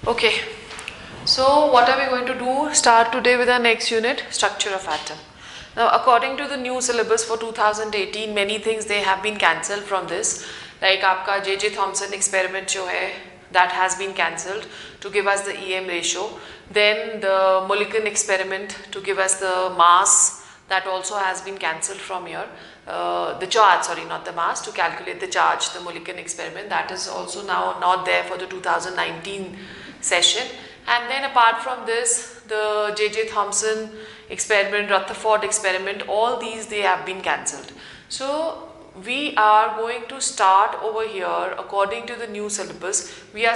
Okay, so what are we going to do? Start today with our next unit, structure of atom. Now, according to the new syllabus for 2018, many things they have been cancelled from this. Like आपका J.J. Thomson experiment जो है, that has been cancelled to give us the EM ratio. Then the Mulliken experiment to give us the mass, that also has been cancelled from here. The charge, sorry, not the mass, to calculate the charge, the Mulliken experiment, that is also now not there for the 2019 session. And then apart from this, the J.J. Thomson experiment, Rutherford experiment, all these they have been cancelled. So we are going to start over here according to the new syllabus. We are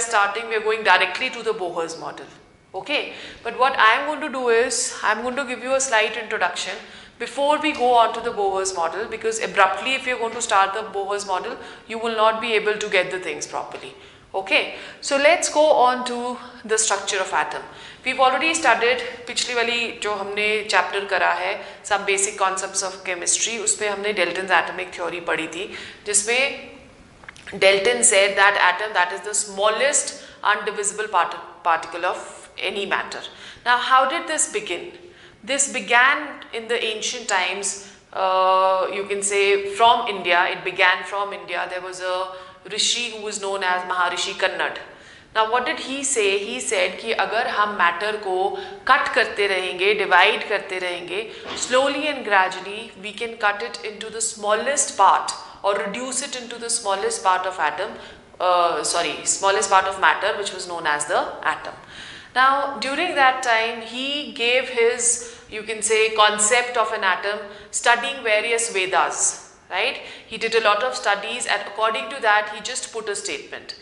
going directly to the Bohr's model. Okay, but what I am going to do is, I am going to give you a slight introduction before we go on to the Bohr's model, because abruptly if you are going to start the Bohr's model, you will not be able to get the things properly. Okay, so let's go on to the structure of atom. We've already studied पिछली वाली जो हमने chapter करा है some basic concepts of chemistry, उसमें हमने Dalton's atomic theory पढ़ी थी, जिसमें Dalton said that atom, that is the smallest undivisible particle of any matter. Now, how did this begin? This began in the ancient times, you can say from India. It began from India. There was a Rishi who was known as Maharishi Kannad. Now what did he say? He said कि अगर हम matter को cut करते रहेंगे, divide करते रहेंगे, slowly and gradually we can cut it into the smallest part or reduce it into the smallest part of atom, smallest part of matter, which was known as the atom. Now during that time he gave his, you can say, concept of an atom studying various Vedas. Right? He did a lot of studies, and according to that he just put a statement.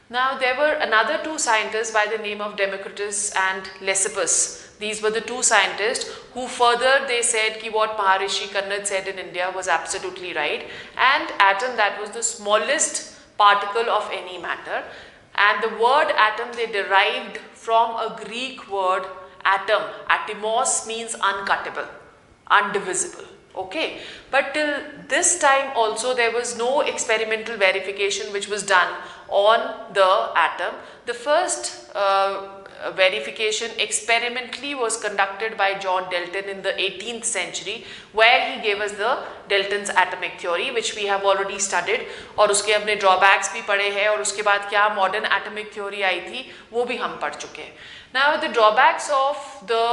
Now there were another two scientists by the name of Democritus and Leucippus. These were the two scientists who further they said ki what Maharishi Kannad said in India was absolutely right, and atom, that was the smallest particle of any matter. And the word atom they derived from a Greek word atom. Atomos means uncuttable, undivisible. Okay, but till this time also there was no experimental verification which was done on the atom. The first verification experimentally was conducted by John Dalton in the 18th century, where he gave us the Dalton's atomic theory, which we have already studied, और उसके अपने drawbacks भी पढ़े हैं, और उसके बाद क्या modern atomic theory आई थी वो भी हम पढ़ चुके हैं. Now the drawbacks of the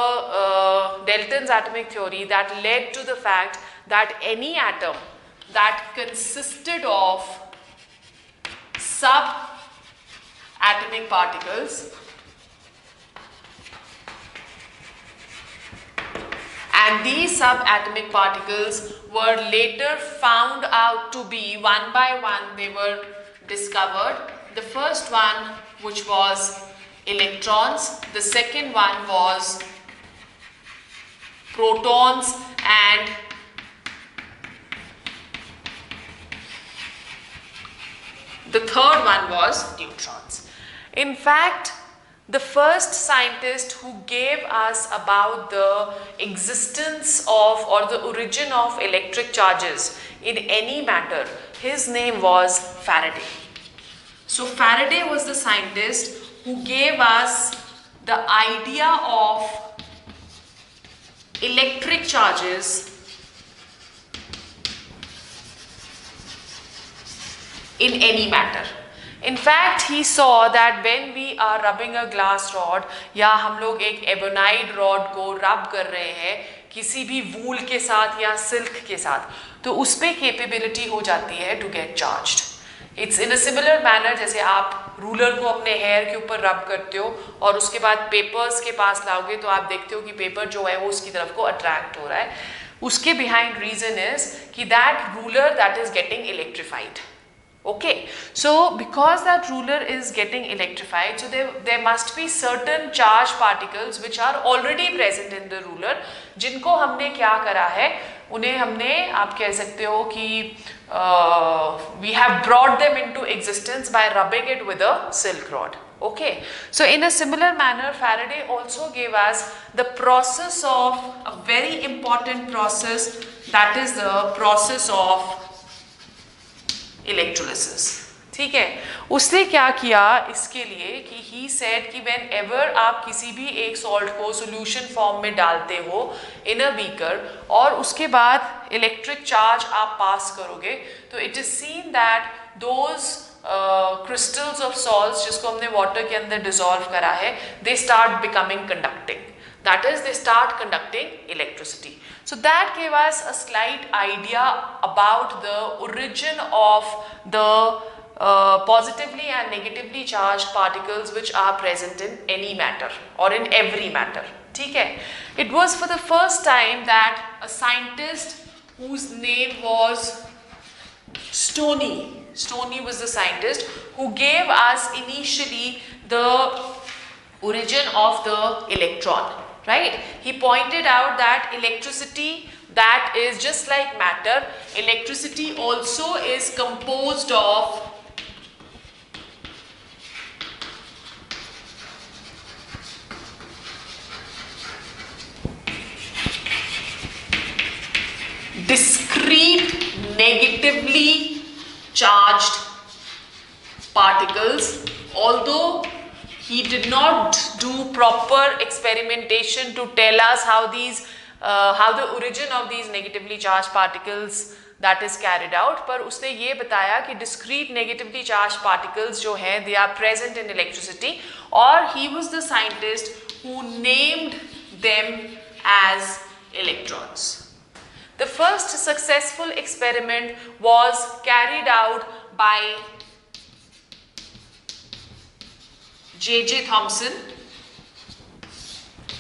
Dalton's atomic theory that led to the fact that any atom that consisted of subatomic particles and these subatomic particles were later found out to be, one by one they were discovered. The first one, which was electrons, the second one was protons, and the third one was neutrons. In fact, the first scientist who gave us about the existence of or the origin of electric charges in any matter, his name was Faraday. So Faraday was the scientist who gave us the idea of electric charges in any matter. In fact, he saw that when we are rubbing a glass rod, या हम लोग एक ebonite rod को rub कर रहे हैं किसी भी wool के साथ या silk के साथ, तो उस पे capability हो जाती है to get charged. It's in a similar manner जैसे आप रूलर को अपने हेयर के ऊपर रब करते हो और उसके बाद पेपर्स के पास लाओगे तो आप देखते हो कि पेपर जो है वो उसकी तरफ को अट्रैक्ट हो रहा है. उसके बिहाइंड रीजन इज कि that ruler that is getting electrified. Okay, so because that ruler is getting electrified, so there must be certain charged particles which are already present in the ruler, जिनको हमने क्या करा है, उन्हें हमने आप कह सकते हो कि we have brought them into existence by rubbing it with a silk rod. Okay, so in a similar manner Faraday also gave us the process of a very important process, that is the process of electrolysis. ठीक है, उसने क्या किया इसके लिए कि he said कि when ever आप किसी भी एक सॉल्ट को सॉल्यूशन फॉर्म में डालते हो इन अ बीकर और उसके बाद इलेक्ट्रिक चार्ज आप पास करोगे, तो it is seen that those crystals of salts जिसको हमने वाटर के अंदर डिसॉल्व करा है, they start becoming conducting, that is they start conducting electricity. So that gave us a slight idea about the origin of the positively and negatively charged particles which are present in any matter or in every matter. ठीक है, it was for the first time that a scientist whose name was Stoney was the scientist who gave us initially the origin of the electron, right? He pointed out that electricity, that is just like matter, electricity also is composed of discrete negatively charged particles. Although he did not do proper experimentation to tell us how the origin of these negatively charged particles that is carried out, पर उसने ये बताया कि discrete negatively charged particles जो हैं they are present in electricity, और he was the scientist who named them as electrons. The first successful experiment was carried out by J.J. Thomson.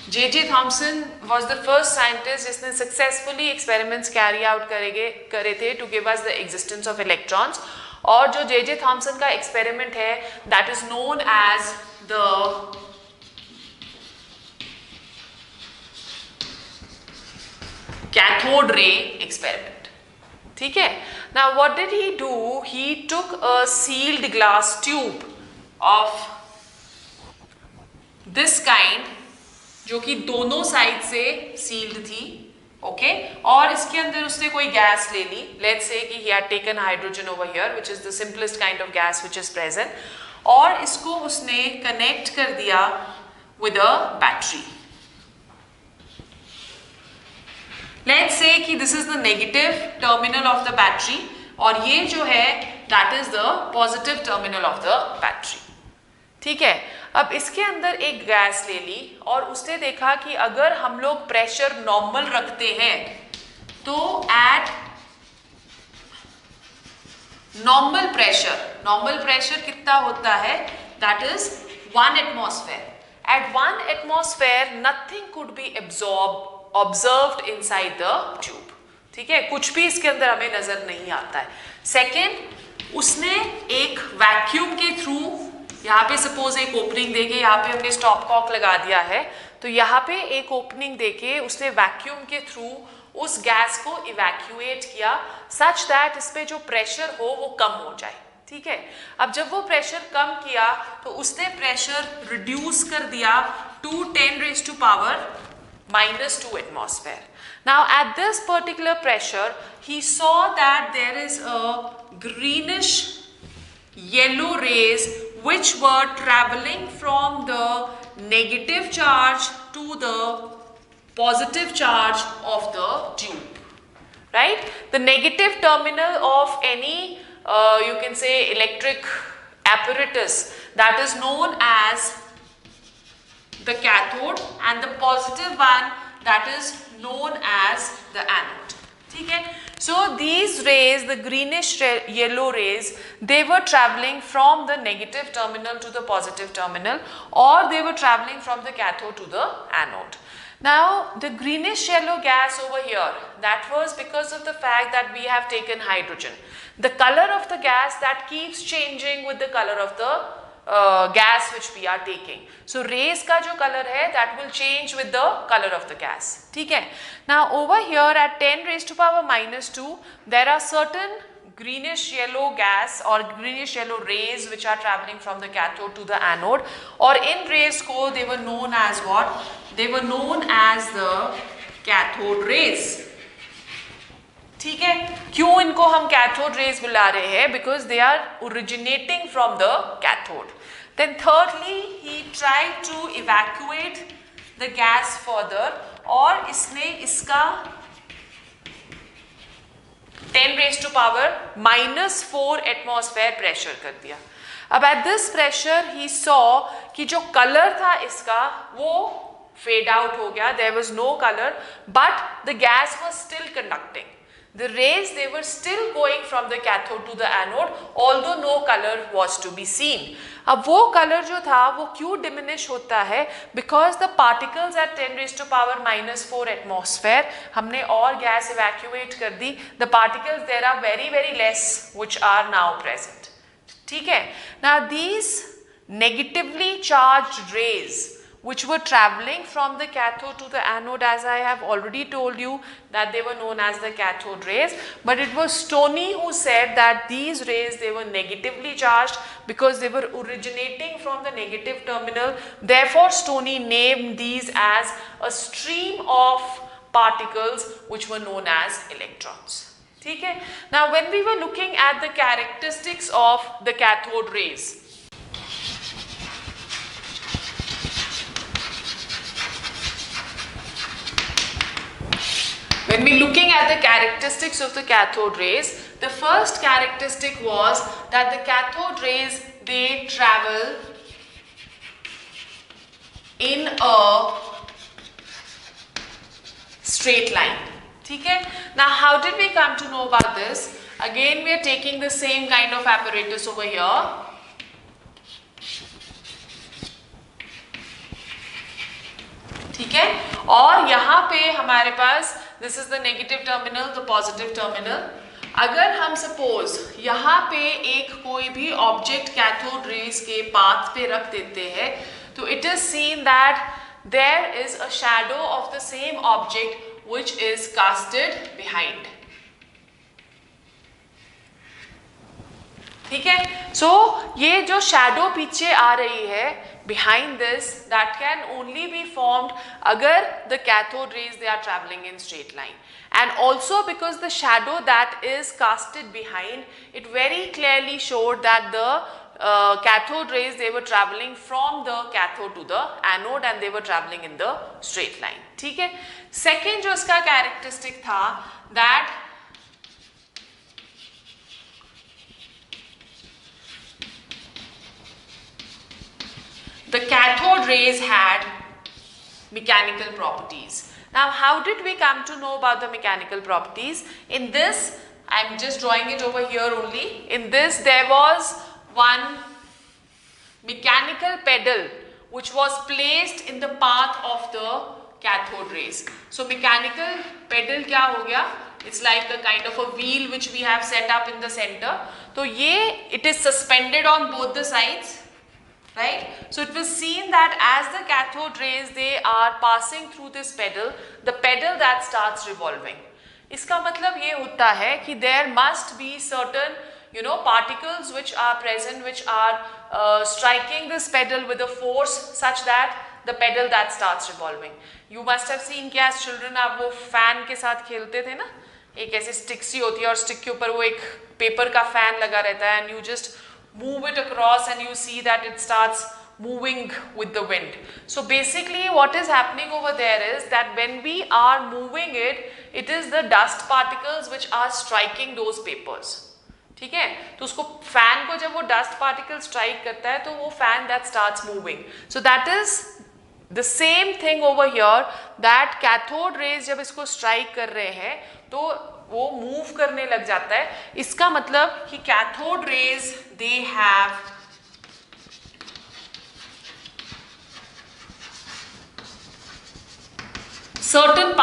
J.J. Thomson was the first scientist जिसने successfully experiments carry out करे थे to give us the existence of electrons. और जो J.J. Thomson का experiment है that is known as the cathode ray experiment. ठीक है, now what did he do? He took a sealed glass tube of this kind जो कि दोनों side से सील्ड थी, ओके, और इसके अंदर उसने कोई गैस ले ली, लेट्स से कि he had taken hydrogen over here which is the simplest kind of gas which is present, और इसको उसने कनेक्ट कर दिया with a battery. Let's say कि this is the negative terminal of the battery और ये जो है that is the positive terminal of the battery. ठीक है, अब इसके अंदर एक गैस ले ली और उसने देखा कि अगर हम लोग प्रेशर नॉर्मल रखते हैं तो एट नॉर्मल प्रेशर कितना होता है, that is 1 atmosphere. At 1 atmosphere nothing could be observed inside the tube. ठीक है, कुछ भी इसके अंदर हमें नजर नहीं आता है. सेकेंड, उसने एक वैक्यूम के थ्रू, यहाँ पे सपोज एक ओपनिंग देके यहाँ पे हमने स्टॉप कॉक लगा दिया है, तो यहाँ पे एक ओपनिंग देके उसने वैक्यूम के थ्रू उस गैस को इवैक्यूएट किया सच दैट इस पे जो प्रेशर हो वो कम हो जाए. ठीक है, अब जब वो प्रेशर कम किया तो उसने प्रेशर रिड्यूस कर दिया to 10⁻⁻² atmosphere. Now at this particular pressure he saw that there is a greenish yellow rays which were traveling from the negative charge to the positive charge of the tube, right? The negative terminal of any you can say electric apparatus, that is known as the cathode, and the positive one that is known as the anode. ठीक है, so these rays, the greenish yellow rays, they were traveling from the negative terminal to the positive terminal, or they were traveling from the cathode to the anode. Now the greenish yellow gas over here, that was because of the fact that we have taken hydrogen. The color of the gas that keeps changing with the color of the gas which we are taking. So rays का जो color है that will change with the color of the gas. ठीक है. Now over here at 10⁻⁻² there are certain greenish yellow gas or greenish yellow rays which are traveling from the cathode to the anode, or in rays को they were known as what? They were known as the cathode rays. ठीक है, क्यों इनको हम cathode rays बुला रहे हैं? Because they are originating from the cathode. Then thirdly he tried to evacuate the gas further, और इसने इसका 10⁻⁻⁻⁴ एटमॉस्फेयर प्रेशर कर दिया. अब at this pressure he saw कि जो कलर था इसका वो फेड आउट हो गया. There was no colour, but the gas was still conducting. The rays, they were still going from the cathode to the anode, although no color was to be seen. अब वो colour जो था वो क्यों diminish होता है? Because the particles at 10⁻⁻⁴ atmosphere, हमने और गैस इवैक्यूएट कर दी. The particles there are very very less which are now present. ठीक है. Now these negatively charged rays which were traveling from the cathode to the anode, as I have already told you that they were known as the cathode rays, but it was Stoney who said that these rays, they were negatively charged because they were originating from the negative terminal. Therefore Stoney named these as a stream of particles which were known as electrons. ठीक है. Now when we were looking at the characteristics of the cathode rays, when we looking at the characteristics of the cathode rays, the first characteristic was that the cathode rays, they travel in a straight line. ठीक है. Now how did we come to know about this? Again we are taking the same kind of apparatus over here. ठीक है. और यहाँ पे हमारे पास this is the negative terminal, the positive terminal. अगर हम सपोज यहाँ पे एक कोई भी ऑब्जेक्ट कैथोड रेज के पाथ पे रख देते हैं, तो it is seen that there is a shadow of the same object which is casted behind. ठीक है. सो ये जो शैडो पीछे आ रही है behind this, that can only be formed agar the cathode rays, they are traveling in straight line, and also because the shadow that is casted behind, it very clearly showed that the cathode rays, they were traveling from the cathode to the anode and they were traveling in the straight line. ठीक है. Second जो इसका characteristic था, that the cathode rays had mechanical properties. Now how did we come to know about the mechanical properties? In this, I am just drawing it over here only. In this there was one mechanical pedal which was placed in the path of the cathode rays. So mechanical pedal क्या हो गया? It's like a kind of a wheel which we have set up in the center. तो ये it is suspended on both the sides. Right? So it was seen that as the cathode rays, they are passing through this pedal, the pedal that starts revolving. इसका मतलब ये होता है कि there must be certain, you know, particles which are present, which are striking this pedal with a force such that the pedal that starts revolving. You must have seen कि as children आप वो fan के साथ खेलते थे ना, एक ऐसे stick सी होती है और stick के ऊपर वो एक paper का fan लगा रहता है, and you just move it across and you see that it starts moving with the wind. So basically what is happening over there is that when we are moving it, it is the dust particles which are striking those papers. ठीक है. तो उसको fan को जब वो dust particle strike करता है तो वो fan that starts moving. So that is the same thing over here, that cathode rays जब इसको स्ट्राइक कर रहे हैं तो वो मूव करने लग जाता है. इसका मतलब कि cathode rays they have certain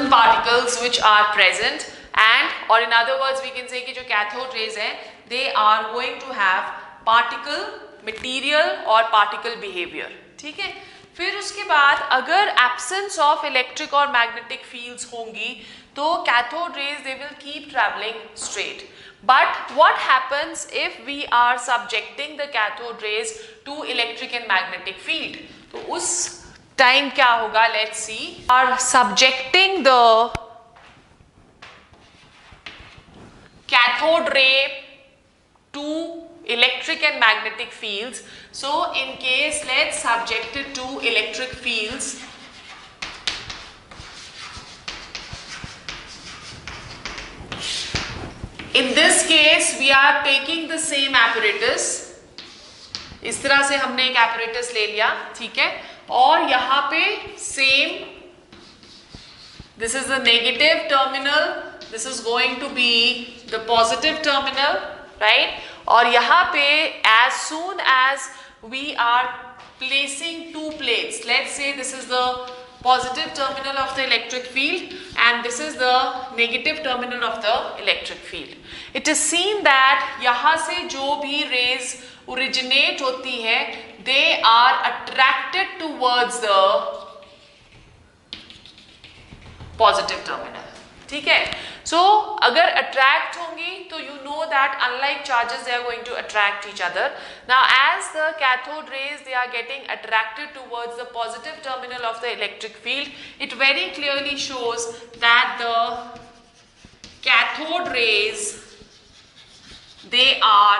particles which are present, and or in other words we can say कि जो cathode rays हैं they are going to have particle material और particle behavior. ठीक है. फिर उसके बाद अगर absence of electric और magnetic fields होंगी तो cathode rays they will keep traveling straight. But what happens if we are subjecting the cathode rays to electric and magnetic field? तो उस टाइम क्या होगा, let's see, are subjecting the cathode ray to electric and magnetic fields. So in case let's subject it to electric fields, in this case we are taking the same apparatus. इस तरह से हमने एक apparatus ले लिया, ठीक है, और यहाँ पे same, this is the negative terminal, this is going to be the positive terminal, right? और यहाँ पे as soon as we are placing two plates, let's say this is the positive terminal of the electric field and this is the negative terminal of the electric field. It is seen that यहाँ से जो भी rays originate होती है, they are attracted towards the positive terminal, ठीक है. So अगर attract होंगी तो you know that unlike charges they are going to attract each other. Now as the cathode rays they are getting attracted towards the positive terminal of the electric field, it very clearly shows that the cathode rays they are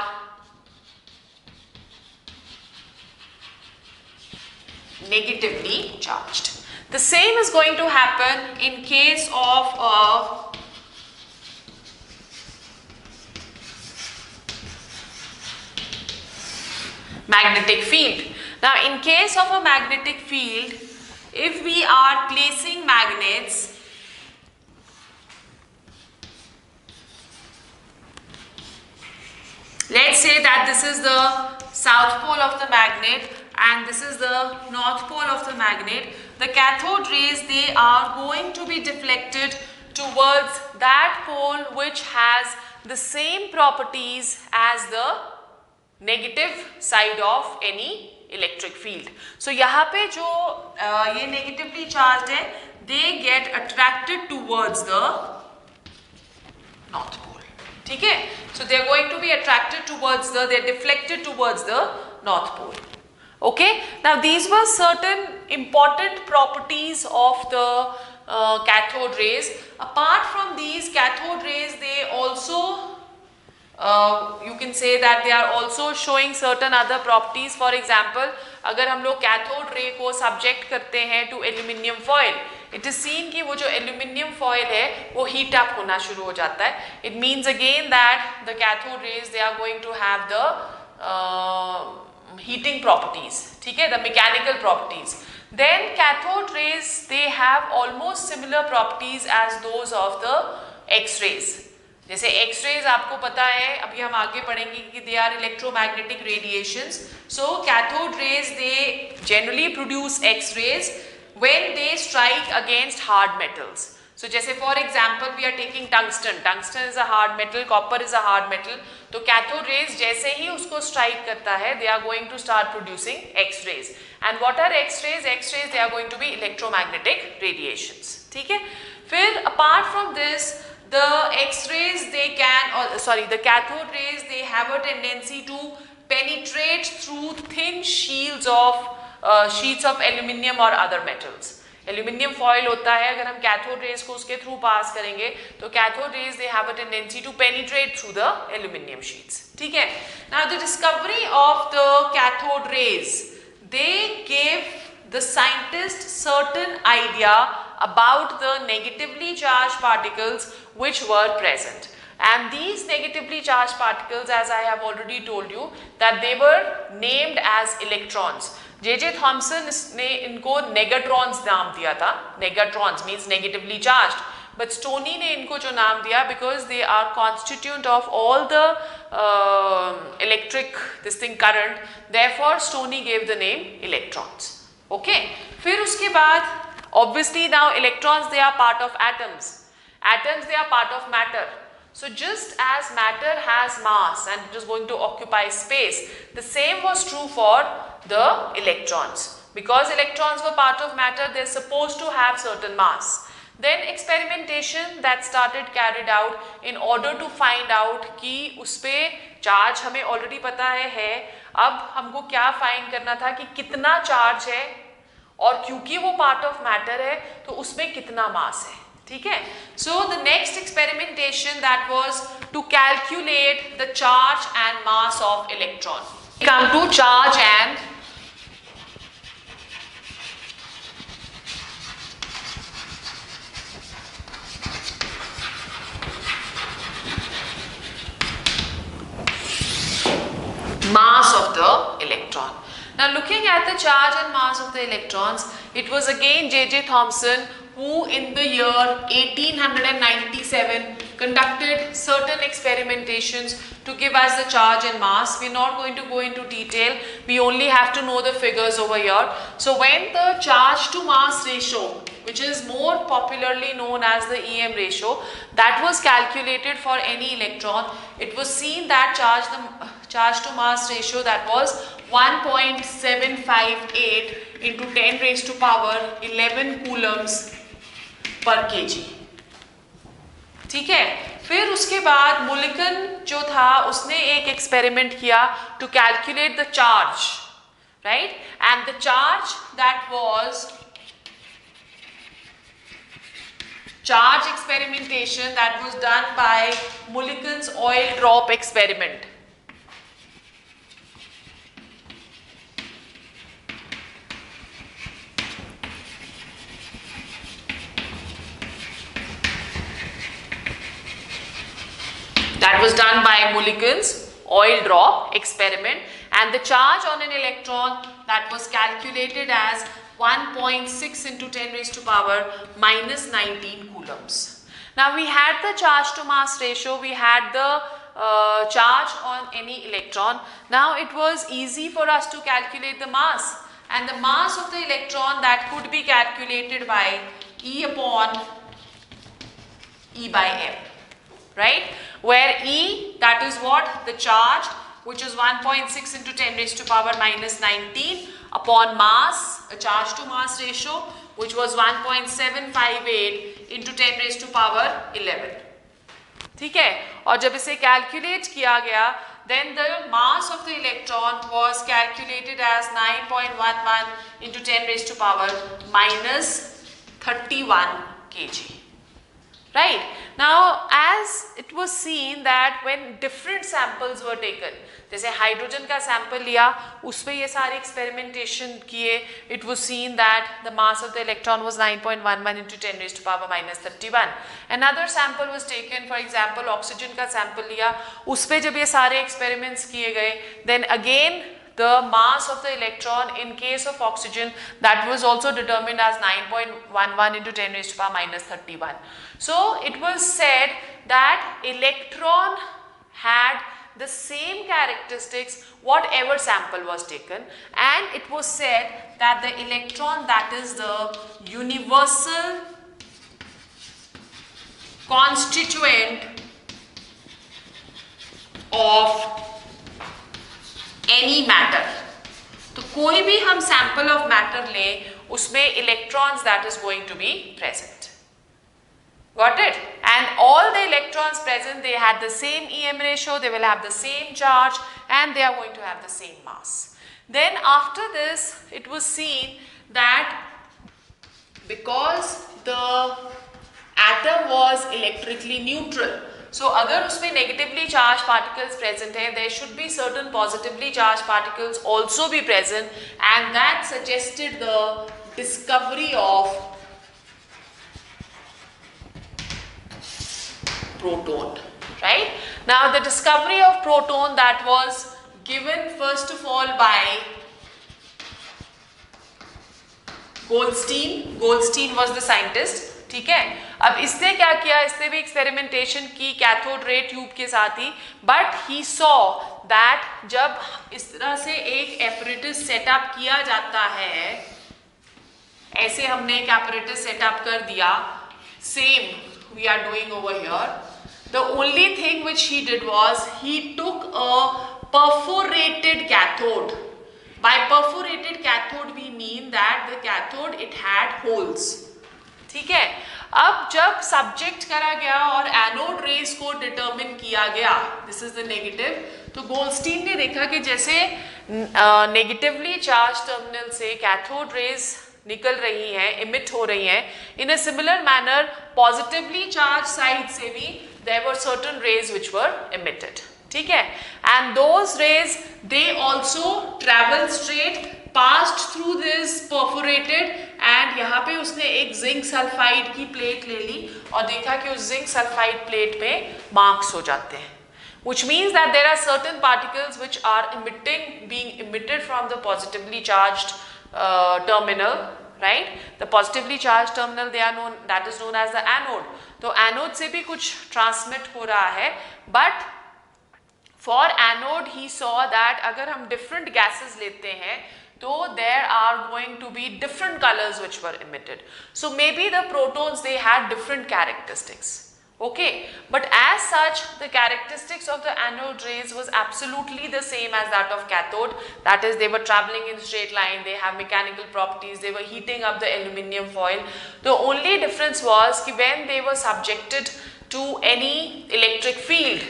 negatively charged. The same is going to happen in case of a magnetic field. Now in case of a magnetic field, if we are placing magnets, let's say that this is the south pole of the magnet and this is the north pole of the magnet, the cathode rays they are going to be deflected towards that pole which has the same properties as the negative side of any electric field. So यहाँ पे जो ये negatively charged है, they get attracted towards the north pole, ठीक है. So they are going to be attracted towards the, they are deflected towards the north pole. Okay. Now these were certain important properties of the cathode rays. Apart from these cathode rays, they also you can say that they are also showing certain other properties. For example, अगर हम लोग cathode ray को subject करते हैं to aluminium foil, it is seen कि वो जो aluminium foil है वो heat up होना शुरू हो जाता है. It means again that the cathode rays they are going to have the heating properties, ठीक है, the mechanical properties. Then cathode rays they have almost similar properties as those of the X-rays. जैसे X-rays आपको पता है, अभी हम आगे पढ़ेंगे कि they are electromagnetic radiations. So cathode rays they generally produce X-rays when they strike against hard metals. So जैसे for example we are taking tungsten. Tungsten is a hard metal, copper is a hard metal. तो cathode rays जैसे ही उसको strike करता है, they are going to start producing X-rays. And what are X-rays? X-rays they are going to be electromagnetic radiations. ठीक है? फिर apart from this, the X-rays they can, the cathode rays they have a tendency to penetrate through thin shields of sheets of aluminium or other metals. Aluminium foil होता है, अगर हम cathode rays को उसके through pass करेंगे तो cathode rays they have a tendency to penetrate through the aluminium sheets, ठीक है. Now the discovery of the cathode rays they gave the scientist certain idea about the negatively charged particles which were present. And these negatively charged particles, as I have already told you, that they were named as electrons. J.J. Thomson ने इनको negatrons नाम दिया था. Negatrons means negatively charged. But Stoney ने इनको जो नाम दिया because they are constituent of all the electric current. Therefore, Stoney gave the name electrons. Okay. फिर उसके बाद obviously now electrons they are part of atoms. Atoms they are part of matter. So just as matter has mass and it is going to occupy space, the same was true for the electrons. Because electrons were part of matter, they are supposed to have certain mass. Then experimentation that started carried out in order to find out कि उस पे charge हमें already पता है. अब हमको क्या find करना था कि कितना charge है और क्योंकि वो पार्ट ऑफ मैटर है तो उसमें कितना मास है, ठीक है। So the next experimentation that was to calculate the charge and mass of electron. Come to charge and mass of the electron. Now looking at the charge and mass of the electrons, it was again J.J. Thomson who in the year 1897 conducted certain experimentations to give us the charge and mass. We are not going to go into detail, we only have to know the figures over here. So when the charge to mass ratio, which is more popularly known as the EM ratio, that was calculated for any electron, it was seen that charge to mass ratio that was 1.758 into 10 raised to power 11 coulombs per kg. ठीक है, फिर उसके बाद Mulliken जो था उसने एक experiment किया to calculate the charge, right, and the charge that was charge experimentation that was done by Mulliken's oil drop experiment. That was done by Mulliken's oil drop experiment, and the charge on an electron that was calculated as 1.6 into 10 raised to power minus 19 coulombs. Now we had the charge to mass ratio, we had the charge on any electron. Now it was easy for us to calculate the mass, and the mass of the electron that could be calculated by E upon E by M, right, where E, that is what, the charge, which is 1.6 into 10 raised to power minus 19 upon mass, a charge to mass ratio which was 1.758 into 10 raised to power 11. ठीक है, और जब इसे calculate किया गया, then the mass of the electron was calculated as 9.11 into 10 raised to power minus 31 kg. Right, now as it was seen that when different samples were taken, जैसे hydrogen का sample लिया, उस पर ये सारे एक्सपेरिमेंटेशन किए, it was seen that the mass of the electron was 9.11 into 10 raised to power minus 31. Another sample was taken, for example oxygen का sample लिया, उस पर जब ये सारे एक्सपेरिमेंट्स किए गए, then again the mass of the electron in case of oxygen, that was also determined as 9.11 into 10 raised to power minus 31. So it was said that electron had the same characteristics whatever sample was taken, and it was said that the electron, that is the universal constituent of any matter. तो कोई भी हम sample of matter लें, उसमें electrons that is going to be present. Got it? And all the electrons present, they had the same EM ratio, they will have the same charge, and they are going to have the same mass. Then after this, it was seen that because the atom was electrically neutral, so अगर उसमें negatively charged particles present हैं, there should be certain positively charged particles also be present, and that suggested the discovery of proton. Right? Now the discovery of proton, that was given first of all by Goldstein. Goldstein was the scientist. ठीक है, अब इसने क्या किया, इसने भी experimentation की cathode ray tube के साथ ही, बट ही सॉ दैट जब इस तरह से एक एपरेटस सेटअप किया जाता है, ऐसे हमने एक एपरेटस सेटअप कर दिया, same we are doing over here, the only thing which he did was he took a perforated cathode. By perforated cathode we mean that the cathode it had holes. ठीक है, अब जब subject करा गया और anode rays को determine किया गया, दिस इज द नेगेटिव, तो गोल्डस्टीन ने देखा कि जैसे नेगेटिवली चार्ज टर्मिनल से कैथोड रेज निकल रही हैं, इमिट हो रही हैं, in a similar manner positively charge side से भी there were certain rays which were emitted. ठीक है, and those rays they also travel straight passed through this perforated, and यहाँ पे उसने एक जिंक सल्फाइड की प्लेट ले ली और देखा कि उस जिंक सल्फाइड प्लेट पे मार्क्स हो जाते हैं, which means that there are certain particles which are being emitted from the positively charged terminal, right? The positively charged terminal, that is known as the anode. तो anode से भी कुछ transmit हो रहा है, but for anode he saw that अगर हम different gases लेते हैं तो there are going to be different colors which were emitted. So maybe the protons, they had different characteristics. Okay, but as such the characteristics of the anode rays was absolutely the same as that of cathode. That is, they were traveling in straight line, they have mechanical properties, they were heating up the aluminium foil. The only difference was कि when they were subjected to any electric field,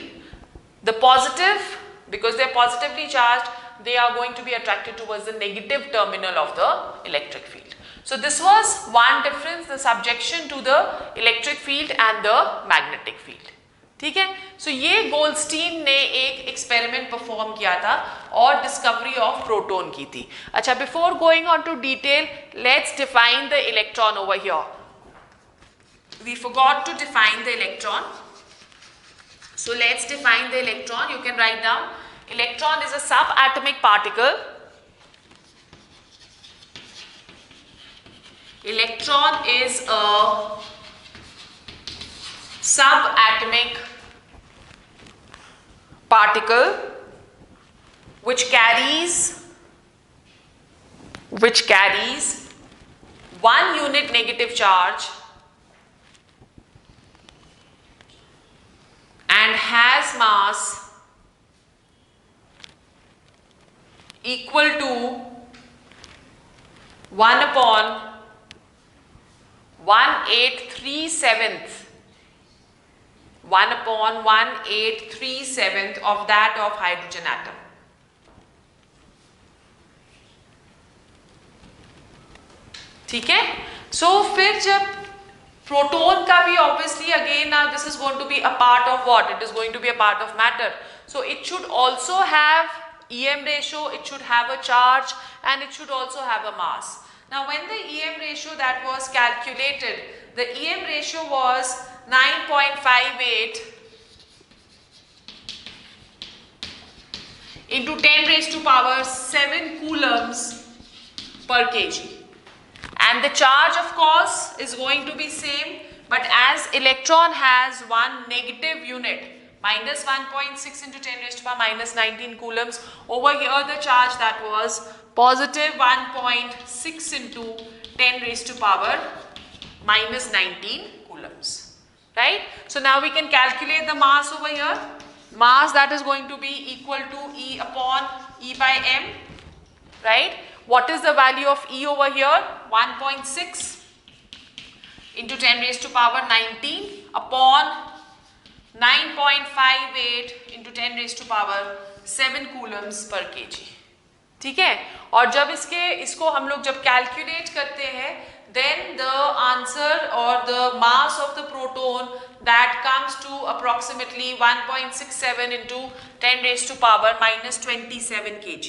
the positive, because they are positively charged, they are going to be attracted towards the negative terminal of the electric field. So this was one difference, the subjection to the electric field and the magnetic field. ठीक है, so ये Goldstein ने एक experiment perform किया था और discovery of proton की थी. अच्छा, before going on to detail, let's define the electron over here. We forgot to define the electron. So let's define the electron. You can write down, electron is a subatomic particle. Electron is a subatomic particle which carries 1 unit negative charge and has mass equal to 1 upon 1/837 of that of hydrogen atom. ठीक है, सो फिर जब proton का भी obviously again now this is going to be a part of what? It is going to be a part of matter. So it should also have EM ratio, it should have a charge, and it should also have a mass. Now when the EM ratio that was calculated, the EM ratio was 9.58 into 10 raised to power 7 coulombs per kg. And the charge of course is going to be same, but as electron has one negative unit, minus 1.6 into 10 raised to power minus 19 coulombs, over here the charge that was positive 1.6 into 10 raised to power minus 19 coulombs, right? So now we can calculate the mass over here. Mass that is going to be equal to E upon E by M, right? What is the value of E over here? 1.6 into 10 raised to power 19 upon 9.58 into 10 raised to power 7 coulombs per kg. ठीक है, और जब इसको हम लोग जब calculate करते हैं, then the answer or the mass of the proton that comes to approximately 1.67 into 10 raised to power minus 27 kg.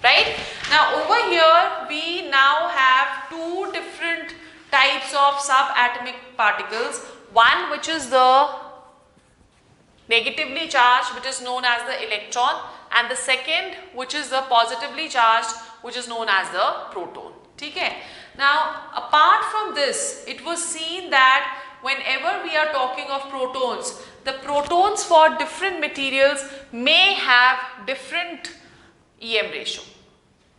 Right? Now over here we now have two different types of subatomic particles. One which is the negatively charged, which is known as the electron, and the second which is the positively charged, which is known as the proton. ठीक है? Now apart from this, it was seen that whenever we are talking of protons, the protons for different materials may have different EM ratio.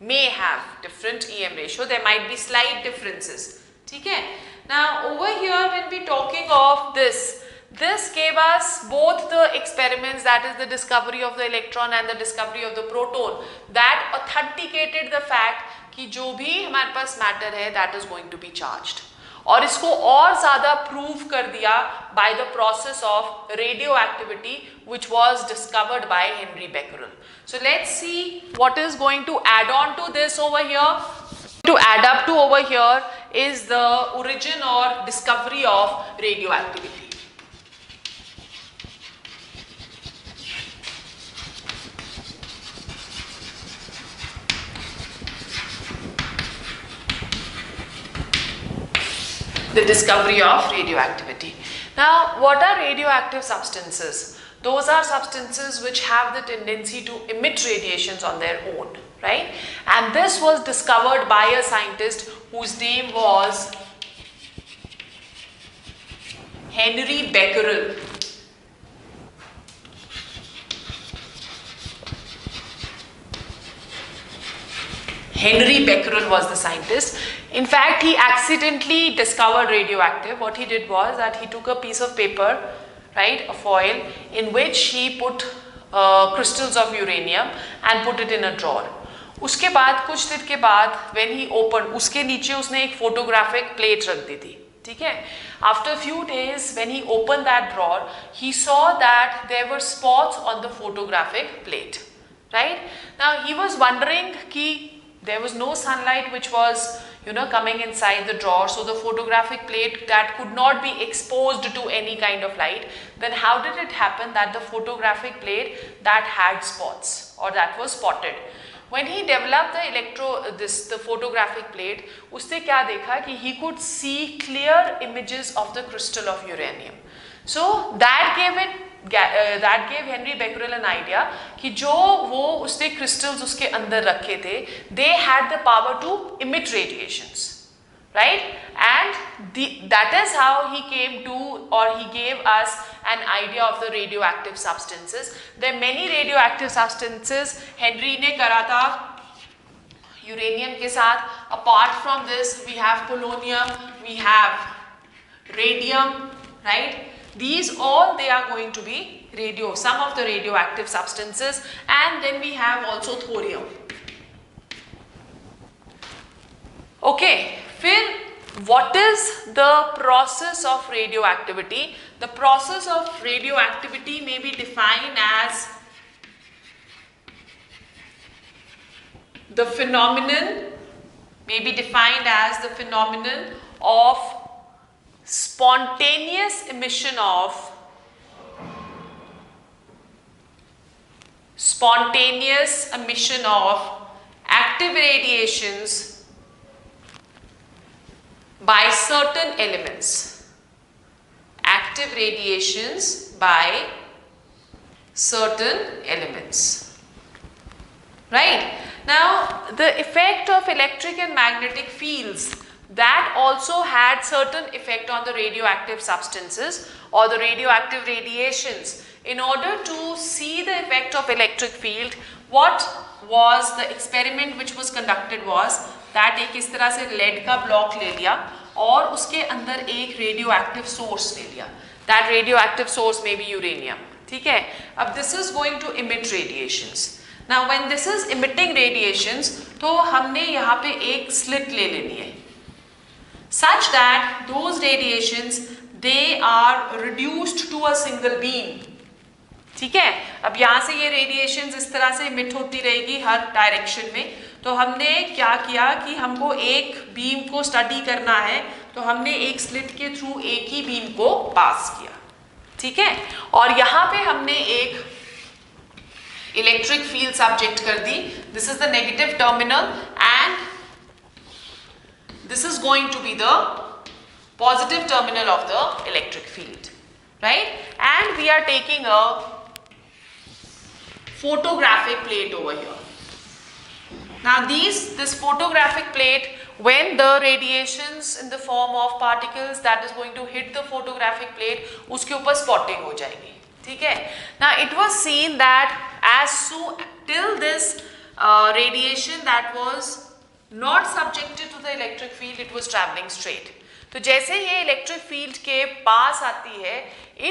May have different EM ratio. There might be slight differences. ठीक है? Now over here when we talking of this gave us both the experiments, that is the discovery of the electron and the discovery of the proton, that authenticated the fact कि जो भी हमारे पास matter है that is going to be charged. और इसको और ज़्यादा prove कर दिया by the process of radioactivity which was discovered by Henry Becquerel. So let's see what is going to add on to this over here. To add up to over here is the origin or discovery of radioactivity. The discovery of radioactivity. Now, what are radioactive substances? Those are substances which have the tendency to emit radiations on their own, right? And this was discovered by a scientist whose name was Henry Becquerel. Henry Becquerel was the scientist. In fact, he accidentally discovered radioactive. What he did was that he took a piece of paper, right, a foil, in which he put crystals of uranium and put it in a drawer. उसके बाद कुछ दिन के बाद when he opened, उसके नीचे उसने एक photographic plate रख दी थी, ठीक है? After a few days, when he opened that drawer, he saw that there were spots on the photographic plate, right? Now he was wondering कि there was no sunlight which was, coming inside the drawer, so the photographic plate that could not be exposed to any kind of light. Then how did it happen that the photographic plate that had spots or that was spotted? When he developed the photographic plate, उसने क्या देखा कि he could see clear images of the crystal of uranium. So that gave Henry Becquerel an idea कि जो वो उसने crystals उसके अंदर रखे थे, they had the power to emit radiations, right? And that is how he came to, or he gave us an idea of the radioactive substances. There are many radioactive substances Henry ने करा था uranium के साथ. Apart from this, we have polonium, we have radium, right? These all, they are going to be some of the radioactive substances, and then we have also thorium. Okay, फिर what is the process of radioactivity? The process of radioactivity may be defined as the phenomenon of spontaneous emission of active radiations by certain elements. Active radiations by certain elements. Right? Now, the effect of electric and magnetic fields, that also had certain effect on the radioactive substances or the radioactive radiations. In order to see the effect of electric field, what was the experiment which was conducted was that एक इस तरह से lead का block ले लिया और उसके अंदर एक radioactive source ले लिया. That radioactive source may be uranium. ठीक है? अब this is going to emit radiations. Now when this is emitting radiations, तो हमने यहाँ पे एक slit ले लेनी है, such that those radiations, they are reduced to a single beam. ठीक है? अब यहाँ से ये radiations इस तरह से emit होती रहेगी हर direction में. तो हमने क्या किया कि हमको एक बीम को स्टडी करना है, तो हमने एक स्लिट के थ्रू एक ही बीम को पास किया. ठीक है? और यहाँ पे हमने एक इलेक्ट्रिक फील्ड सब्जेक्ट कर दी. This is the negative terminal and this is going to be the positive terminal of the electric field, right? And we are taking a photographic plate over here. Now this photographic plate, when the radiations in the form of particles that is going to hit the photographic plate, उसके ऊपर spotting हो जाएगी. ठीक है? Now it was seen that till this radiation that was not subjected to the electric field, it was traveling straight. तो जैसे ये electric field के पास आती है,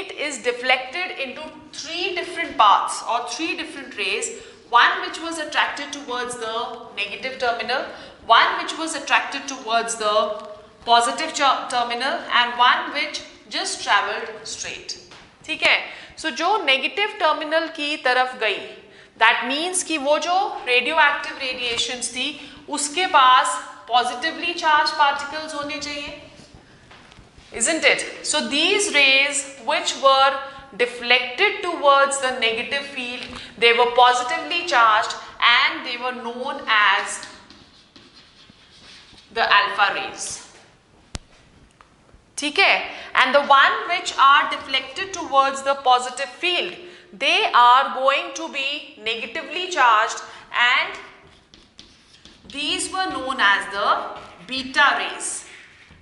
it is deflected into 3 different paths or 3 different rays. One which was attracted towards the negative terminal, one which was attracted towards the positive terminal and one which just traveled straight. ठीक है, so जो negative terminal की तरफ गई, that means कि वो जो radioactive radiations थी उसके पास positively charged particles होने चाहिए, isn't it? So these rays which were deflected towards the negative field, they were positively charged and they were known as the alpha rays. ठीक है, and the one which are deflected towards the positive field, they are going to be negatively charged and these were known as the beta rays,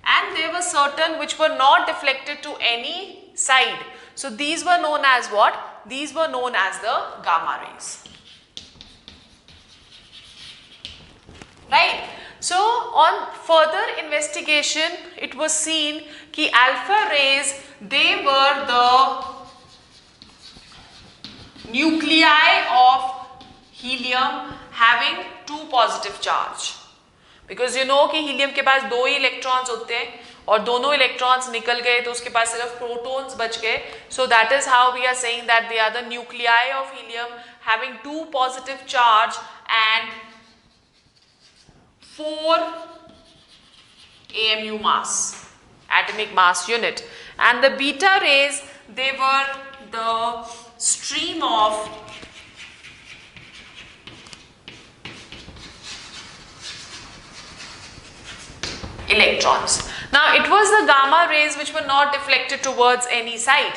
and there were certain which were not deflected to any side, so these were known as what? These were known as the gamma rays, right? So on further investigation it was seen कि alpha rays, they were the nuclei of helium having 2 positive charge, because you know कि helium के पास 2 ही electrons होते हैं और दोनों electrons निकल गए तो उसके पास सिर्फ protons बच गए, so that is how we are saying that they are the nuclei of helium having 2 positive charge and 4 AMU mass, atomic mass unit, and the beta rays, they were the stream of electrons. Now it was the gamma rays which were not deflected towards any side,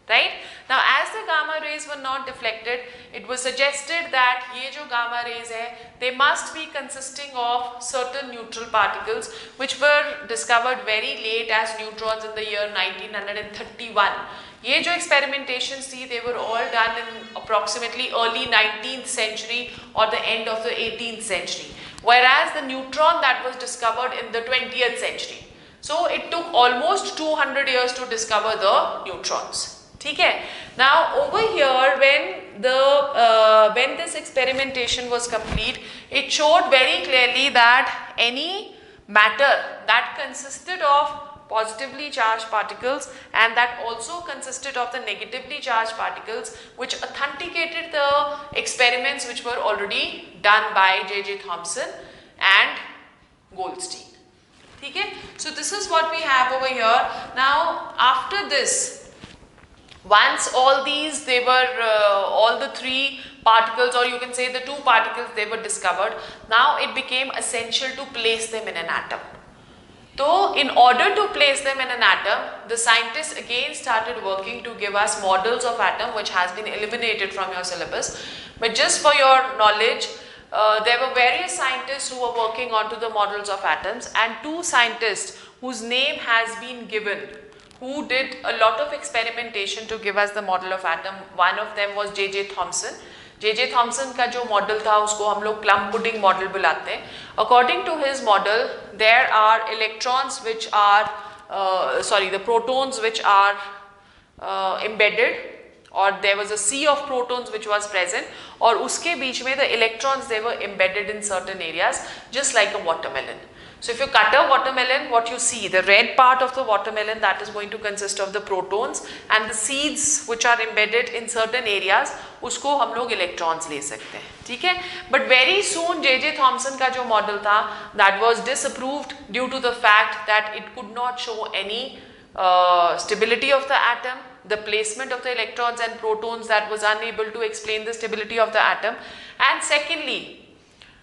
right? Now as the gamma rays were not deflected, it was suggested that ये जो gamma rays है, they must be consisting of certain neutral particles which were discovered very late as neutrons in the year 1931. ये जो experimentations थी, they were all done in approximately early 19th century or the end of the 18th century, whereas the neutron that was discovered in the 20th century. So it took almost 200 years to discover the neutrons. ठीक है, now over here when this experimentation was complete, it showed very clearly that any matter that consisted of positively charged particles and that also consisted of the negatively charged particles, which authenticated the experiments which were already done by J.J. Thomson and Goldstein. ठीक है, so this is what we have over here. Now after this, once all these, they were all the 3 particles, or you can say the 2 particles, they were discovered, now it became essential to place them in an atom. So in order to place them in an atom, the scientists again started working to give us models of atom, which has been eliminated from your syllabus. But just for your knowledge, there were various scientists who were working onto the models of atoms, and 2 scientists whose name has been given, who did a lot of experimentation to give us the model of atom. One of them was J.J. Thomson. J.J. Thomson का जो model था उसको हम लोग plum pudding model बुलाते हैं. According to his model, there are electrons which are, the protons which are embedded, or there was a sea of protons which was present, और उसके बीच में the electrons, they were embedded in certain areas, just like a watermelon. So if you cut a watermelon, what you see, the red part of the watermelon, that is going to consist of the protons, and the seeds which are embedded in certain areas, उसको हम लोग electrons ले सकते हैं, ठीक है? But very soon J.J. Thomson का जो model था, that was disapproved due to the fact that it could not show any stability of the atom, the placement of the electrons and protons, that was unable to explain the stability of the atom. And secondly,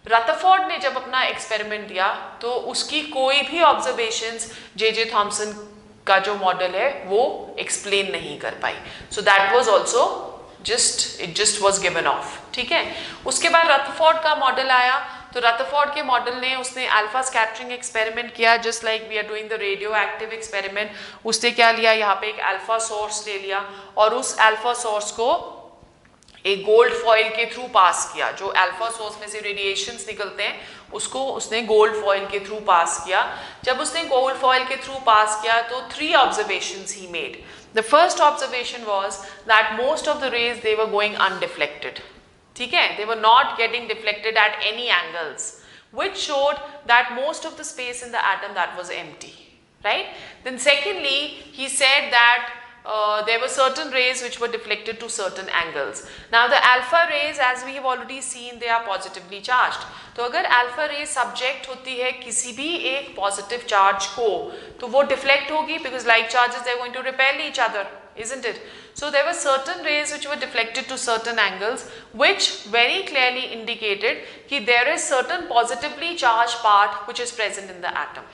Rutherford ने जब अपना experiment दिया तो उसकी कोई भी observations J.J. Thompson का जो मॉडल है वो एक्सप्लेन नहीं कर पाई. So that was also just was given off, ठीक है? उसके बाद रदरफोर्ड का मॉडल आया, तो रदरफोर्ड के मॉडल ने उसने अल्फा स्कैटरिंग एक्सपेरिमेंट किया, just like we are doing the radioactive experiment. उसने क्या लिया, यहाँ पे एक अल्फा सोर्स ले लिया और उस अल्फा सोर्स को एक गोल्ड फॉइल के थ्रू पास किया. जो अल्फा सोर्स में से रेडिएशंस निकलते हैं उसको उसने गोल्ड फॉइल के थ्रू पास किया. जब उसने गोल्ड फॉइल के थ्रू पास किया तो 3 observations he made. The first observation was that most of the rays they were going undeflected, ठीक है? They were not getting deflected at any angles, which showed that most of the space in the atom, that was empty. right? Then secondly, he said that there were certain rays which were deflected to certain angles. Now the alpha rays, as we have already seen, they are positively charged. तो अगर alpha ray subject होती है किसी भी एक positive charge को, तो वो deflect होगी, because like charges they are going to repel each other, isn't it? So there were certain rays which were deflected to certain angles, which very clearly indicated that there is certain positively charged part which is present in the atom.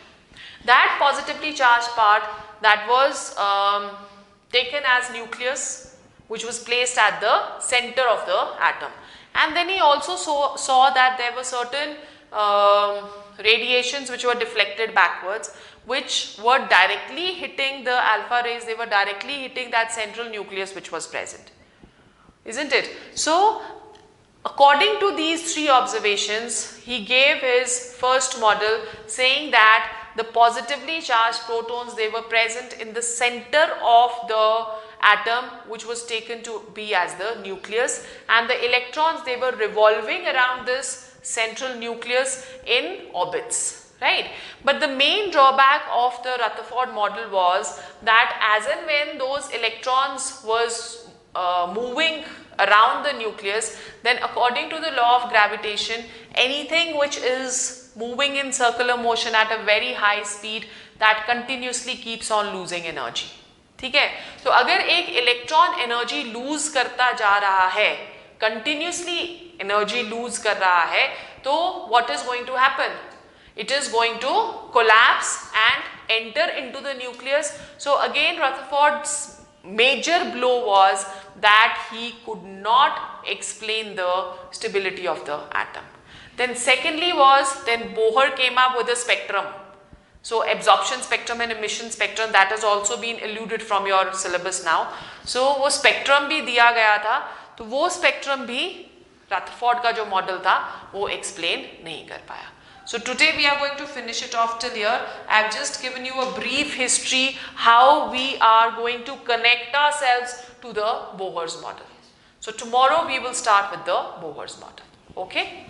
That positively charged part that was taken as nucleus, which was placed at the center of the atom. And then he also saw that there were certain radiations which were deflected backwards, which were directly hitting the alpha rays. They were directly hitting that central nucleus which was present, isn't it? So according to these three observations, he gave his first model saying that the positively charged protons, they were present in the center of the atom, which was taken to be as the nucleus, and the electrons, they were revolving around this central nucleus in orbits, right? But the main drawback of the Rutherford model was that as and when those electrons was moving around the nucleus, then according to the law of gravitation, anything which is moving in circular motion at a very high speed, that continuously keeps on losing energy. ठीक है? तो अगर एक electron energy lose करता जा रहा है, continuously energy lose कर रहा है, तो what is going to happen? It is going to collapse and enter into the nucleus. So again, Rutherford's major blow was that he could not explain the stability of the atom. Then secondly was, then Bohr came up with a spectrum. So absorption spectrum and emission spectrum, that has also been eluded from your syllabus now. So वो spectrum भी दिया गया था, तो वो spectrum भी Rutherford का जो model था वो explain नहीं कर पाया. So today we are going to finish it off till here. I have just given you a brief history how we are going to connect ourselves to the Bohr's model. So tomorrow we will start with the Bohr's model. Okay.